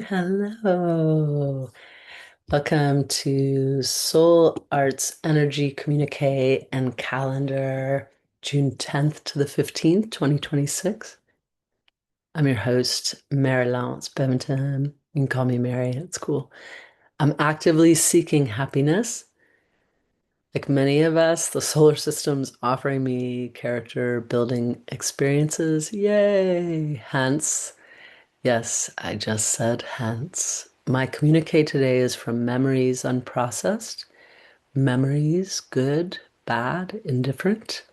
Hello. Welcome to Soul Arts Energy Communique and Calendar, June 10th to the 15th, 2026. I'm your host, Mary-Laurence Beventon. You can call me Mary, it's cool. I'm actively seeking happiness. Like many of us, the solar system's offering me character building experiences. Yay! Hence, yes, I just said hence. My communique today is from Memories Unprocessed. Memories, good, bad, indifferent.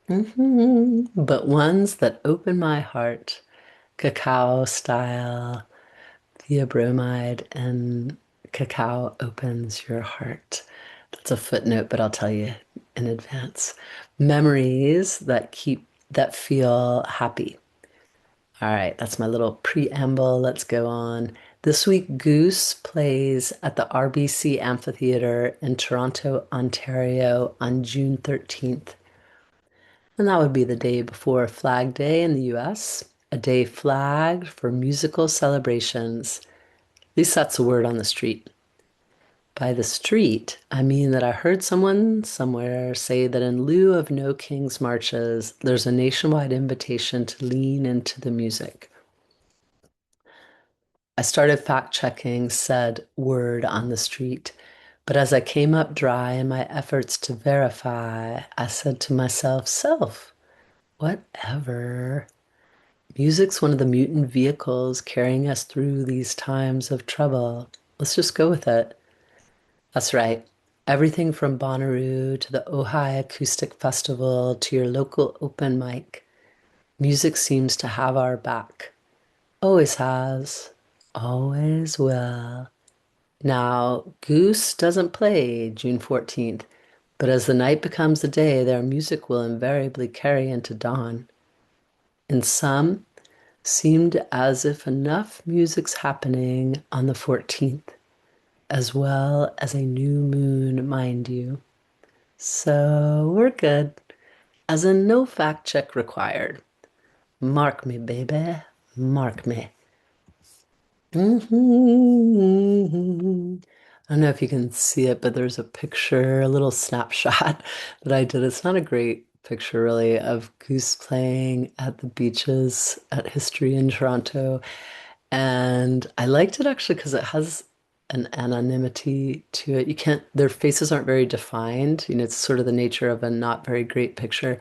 But ones that open my heart. Cacao-style, theobromide, and cacao opens your heart. That's a footnote, but I'll tell you in advance. Memories that feel happy. All right, that's my little preamble. Let's go on. This week, Goose plays at the RBC Amphitheatre in Toronto, Ontario on June 13th. And that would be the day before Flag Day in the US, a day flagged for musical celebrations. At least that's the word on the street. By the street, I mean that I heard someone somewhere say that in lieu of no King's marches, there's a nationwide invitation to lean into the music. I started fact checking said word on the street, but as I came up dry in my efforts to verify, I said to myself, self, whatever. Music's one of the mutant vehicles carrying us through these times of trouble. Let's just go with it. That's right. Everything from Bonnaroo to the Ojai Acoustic Festival to your local open mic, music seems to have our back. Always has. Always will. Now, Goose doesn't play June 14th, but as the night becomes the day, their music will invariably carry into dawn. In some, seemed as if enough music's happening on the 14th, as well as a new moon, mind you. So we're good, as in no fact check required. Mark me, baby, mark me. I don't know if you can see it, but there's a picture, a little snapshot that I did. It's not a great picture, really, of Goose playing at the beaches at History in Toronto. And I liked it actually because it has an anonymity to it. You can't, their faces aren't very defined. It's sort of the nature of a not very great picture.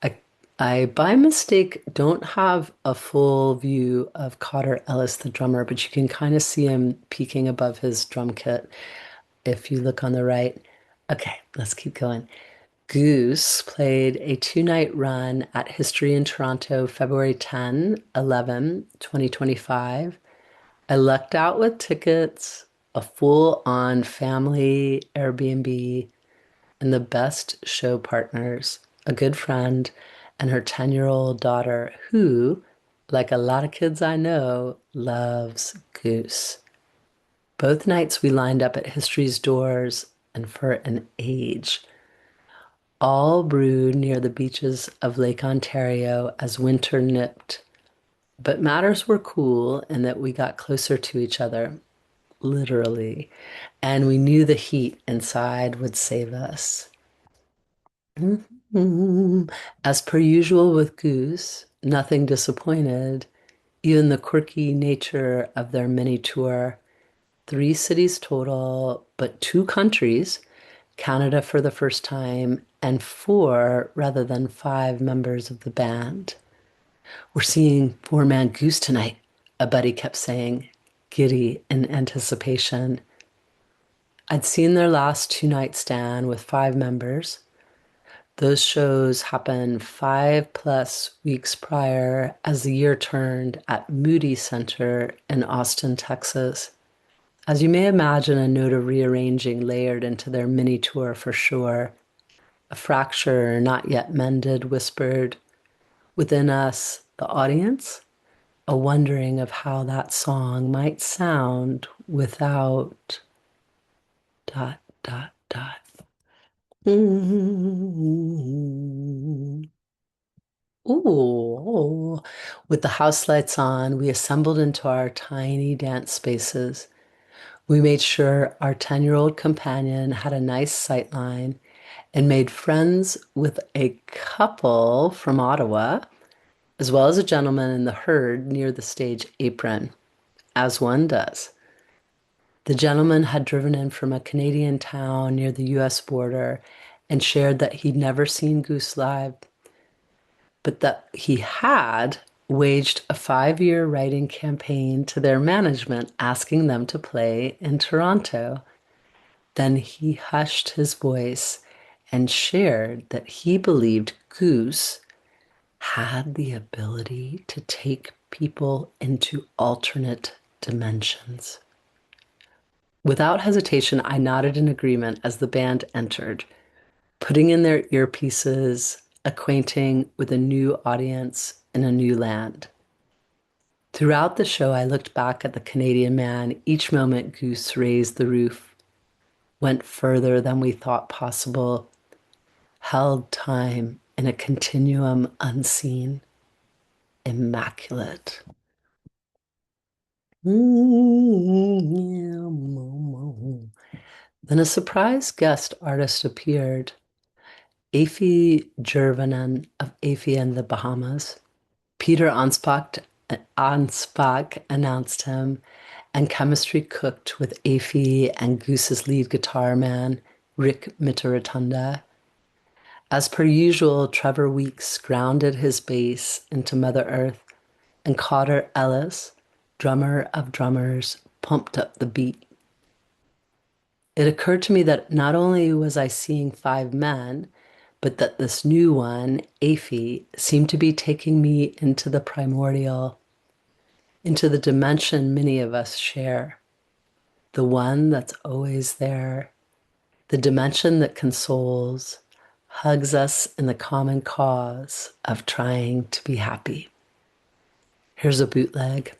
I, I by mistake don't have a full view of Cotter Ellis, the drummer, but you can kind of see him peeking above his drum kit if you look on the right. Okay, let's keep going. Goose played a two-night run at History in Toronto, February 10, 11, 2025. I lucked out with tickets, a full-on family Airbnb, and the best show partners, a good friend, and her 10-year-old daughter, who, like a lot of kids I know, loves Goose. Both nights we lined up at History's doors, and for an age, all brewed near the beaches of Lake Ontario as winter nipped. But matters were cool in that we got closer to each other, literally, and we knew the heat inside would save us. As per usual with Goose, nothing disappointed, even the quirky nature of their mini tour. 3 cities total, but 2 countries, Canada for the first time, and 4 rather than 5 members of the band. We're seeing four-man Goose tonight, a buddy kept saying, giddy in anticipation. I'd seen their last two-night stand with 5 members. Those shows happened 5+ weeks prior as the year turned at Moody Center in Austin, Texas. As you may imagine, a note of rearranging layered into their mini tour for sure. A fracture not yet mended whispered within us, the audience, a wondering of how that song might sound without dot, dot, dot. Ooh. With the house lights on, we assembled into our tiny dance spaces. We made sure our 10-year-old companion had a nice sight line and made friends with a couple from Ottawa, as well as a gentleman in the herd near the stage apron, as one does. The gentleman had driven in from a Canadian town near the US border and shared that he'd never seen Goose live, but that he had waged a 5-year writing campaign to their management asking them to play in Toronto. Then he hushed his voice and shared that he believed Goose had the ability to take people into alternate dimensions. Without hesitation, I nodded in agreement as the band entered, putting in their earpieces, acquainting with a new audience in a new land. Throughout the show, I looked back at the Canadian man. Each moment, Goose raised the roof, went further than we thought possible, held time in a continuum unseen, immaculate. Then a surprise guest artist appeared, Afi Jervanen of Afi and the Bahamas. Peter Anspach announced him, and chemistry cooked with Afi and Goose's lead guitar man, Rick Mitaratunda. As per usual, Trevor Weeks grounded his bass into Mother Earth, and Cotter Ellis, drummer of drummers, pumped up the beat. It occurred to me that not only was I seeing five men, but that this new one, Afi, seemed to be taking me into the primordial, into the dimension many of us share, the one that's always there, the dimension that consoles, hugs us in the common cause of trying to be happy. Here's a bootleg.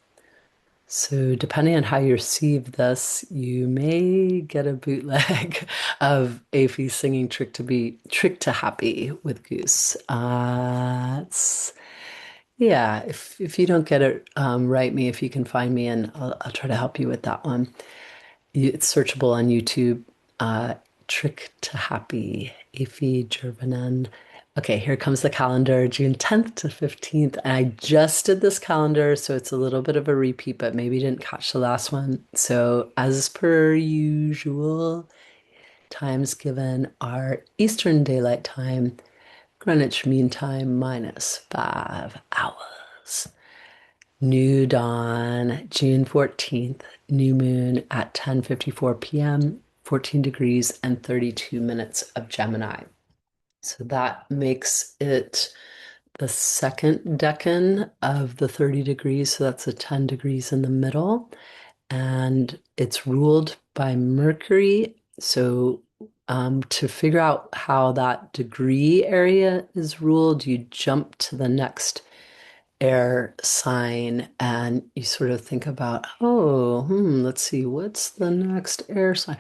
So depending on how you receive this, you may get a bootleg of Afi singing Trick to Happy with Goose. Yeah, if you don't get it, write me if you can find me, and I'll try to help you with that one. It's searchable on YouTube. Uh, Trick to Happy, Afi Jervanen. Okay, here comes the calendar, June 10th to 15th. And I just did this calendar, so it's a little bit of a repeat, but maybe you didn't catch the last one. So, as per usual, times given are Eastern Daylight Time, Greenwich Mean Time -5 hours. New dawn, June 14th, new moon at 10:54 p.m., 14 degrees and 32 minutes of Gemini. So that makes it the second decan of the 30 degrees. So that's a 10 degrees in the middle. And it's ruled by Mercury. So to figure out how that degree area is ruled, you jump to the next air sign and you sort of think about, oh, let's see, what's the next air sign?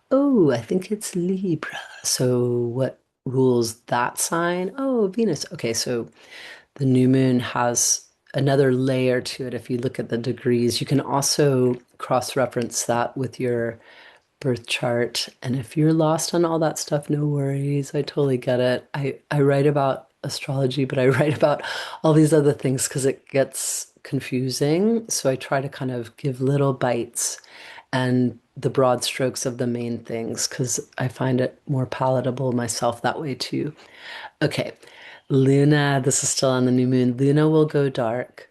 Oh, I think it's Libra. So what rules that sign? Oh, Venus. Okay, so the new moon has another layer to it. If you look at the degrees, you can also cross-reference that with your birth chart. And if you're lost on all that stuff, no worries. I totally get it. I write about astrology, but I write about all these other things because it gets confusing. So I try to kind of give little bites and the broad strokes of the main things because I find it more palatable myself that way too. Okay, Luna, this is still on the new moon. Luna will go dark.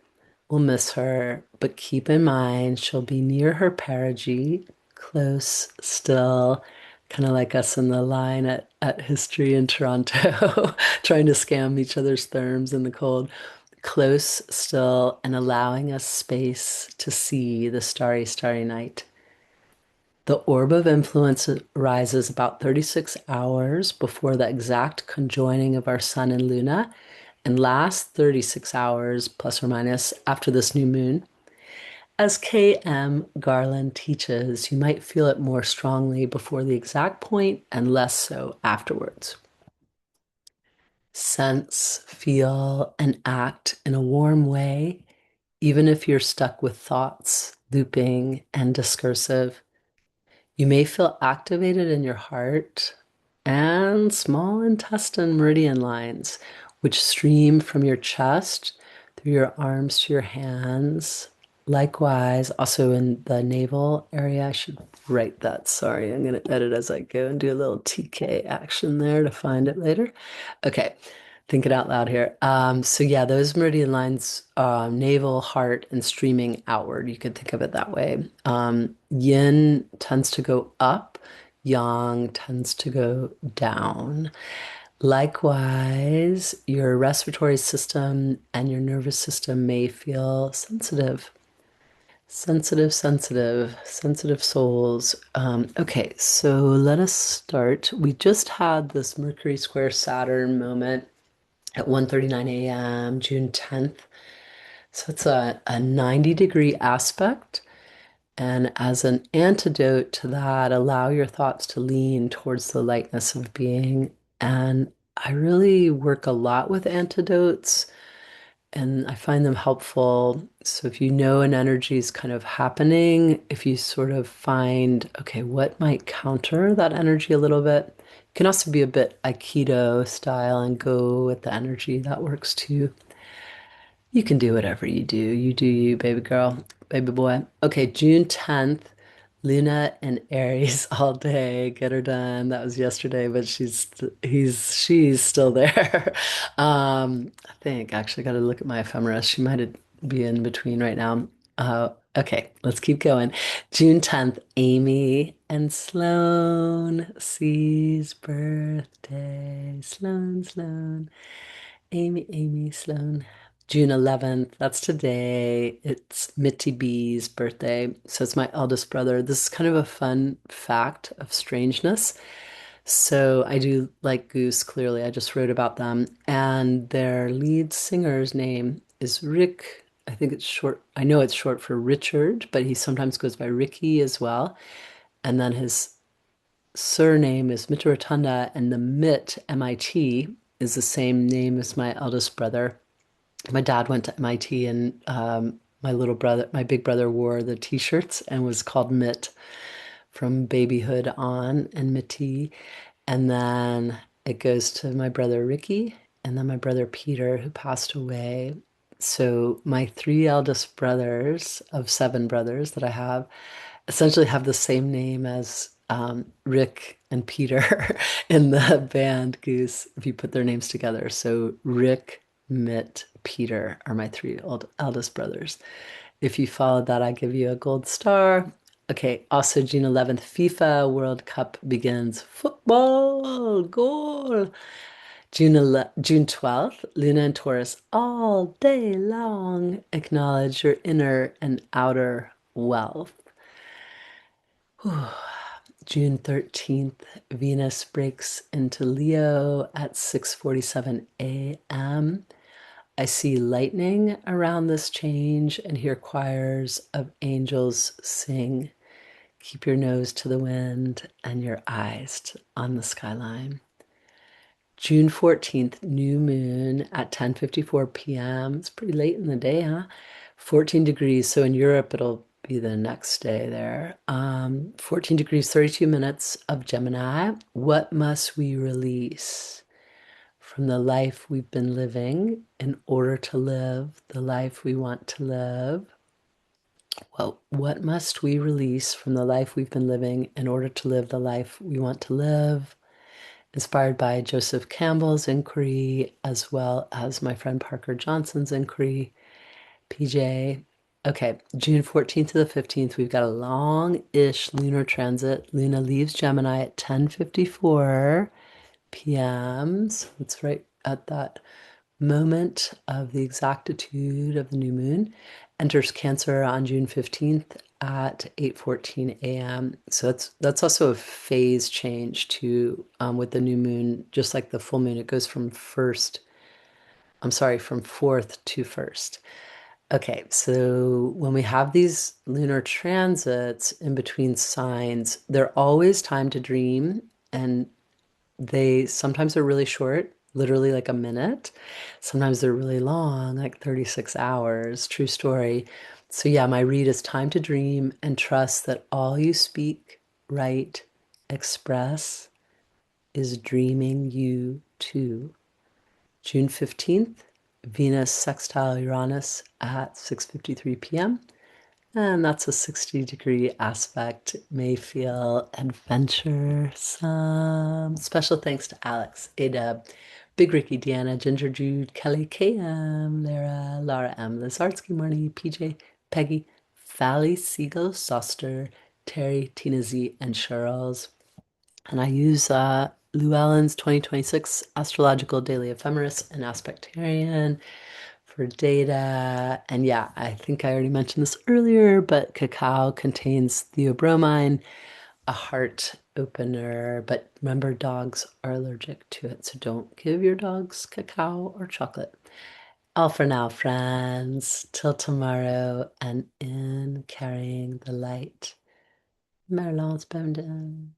We'll miss her, but keep in mind she'll be near her perigee, close still, kind of like us in the line at History in Toronto, trying to scam each other's therms in the cold. Close still and allowing us space to see the starry, starry night. The orb of influence rises about 36 hours before the exact conjoining of our sun and Luna and lasts 36 hours plus or minus after this new moon. As K.M. Garland teaches, you might feel it more strongly before the exact point and less so afterwards. Sense, feel, and act in a warm way, even if you're stuck with thoughts, looping, and discursive. You may feel activated in your heart and small intestine meridian lines, which stream from your chest through your arms to your hands. Likewise, also in the navel area, I should write that. Sorry, I'm going to edit as I go and do a little TK action there to find it later. Okay, thinking out loud here. So yeah, those meridian lines, navel, heart, and streaming outward. You could think of it that way. Yin tends to go up, yang tends to go down. Likewise, your respiratory system and your nervous system may feel sensitive. Sensitive souls. Okay, so let us start. We just had this Mercury square Saturn moment at 1:39 a.m., June 10th. So it's a 90-degree aspect. And as an antidote to that, allow your thoughts to lean towards the lightness of being. And I really work a lot with antidotes and I find them helpful. So if you know an energy is kind of happening, if you sort of find, okay, what might counter that energy a little bit? It can also be a bit Aikido style and go with the energy. That works too. You can do whatever you do. You do you, baby girl, baby boy. Okay, June 10th, Luna and Aries all day. Get her done. That was yesterday, but she's still there. I think actually got to look at my ephemeris. She might be in between right now. Okay, let's keep going. June 10th, Amy and Sloan. C's birthday. Sloan. Amy Sloan. June 11th, that's today. It's Mitty B's birthday. So it's my eldest brother. This is kind of a fun fact of strangeness. So I do like Goose, clearly. I just wrote about them. And their lead singer's name is Rick. I think it's short. I know it's short for Richard, but he sometimes goes by Ricky as well. And then his surname is Mitterotunda, and the Mitt, MIT, is the same name as my eldest brother. My dad went to MIT, and my big brother wore the t-shirts and was called Mitt from babyhood on, and Mitty. And then it goes to my brother Ricky, and then my brother Peter, who passed away. So my three eldest brothers of seven brothers that I have essentially have the same name as Rick and Peter in the band Goose, if you put their names together. So Rick, Mitt, Peter are my three eldest brothers. If you followed that, I give you a gold star. Okay, also June 11th, FIFA World Cup begins. Football, goal. June 12th, Luna and Taurus all day long acknowledge your inner and outer wealth. June 13th, Venus breaks into Leo at 6:47 a.m. I see lightning around this change and hear choirs of angels sing. Keep your nose to the wind and your eyes on the skyline. June 14th, new moon at 10:54 p.m. It's pretty late in the day, huh? 14 degrees. So in Europe, it'll be the next day there. 14 degrees, 32 minutes of Gemini. What must we release from the life we've been living in order to live the life we want to live? Well, what must we release from the life we've been living in order to live the life we want to live? Inspired by Joseph Campbell's inquiry, as well as my friend Parker Johnson's inquiry, PJ. Okay, June 14th to the 15th, we've got a long-ish lunar transit. Luna leaves Gemini at 10:54 p.m. So it's right at that moment of the exactitude of the new moon. Enters Cancer on June 15th at 8:14 a.m. So that's also a phase change too, with the new moon, just like the full moon. It goes from from fourth to first. Okay, so when we have these lunar transits in between signs, they're always time to dream, and they sometimes are really short literally like a minute. Sometimes they're really long, like 36 hours. True story. So, yeah, my read is time to dream and trust that all you speak, write, express is dreaming you too. June 15th, Venus sextile Uranus at 6:53 p.m. And that's a 60-degree aspect. It may feel adventuresome. Special thanks to Alex, Ada, Big Ricky, Deanna, Ginger, Jude, Kelly, KM, Lara, Laura M, Lizardsky, Marnie, PJ, Peggy, Fally, Siegel, Soster, Terry, Tina Z, and Cheryl's. And I use Llewellyn's 2026 Astrological Daily Ephemeris and Aspectarian for data. And yeah, I think I already mentioned this earlier, but cacao contains theobromine, a heart opener. But remember, dogs are allergic to it, so don't give your dogs cacao or chocolate. All for now, friends. Till tomorrow, and in carrying the light. Mary-Laurence Bowden.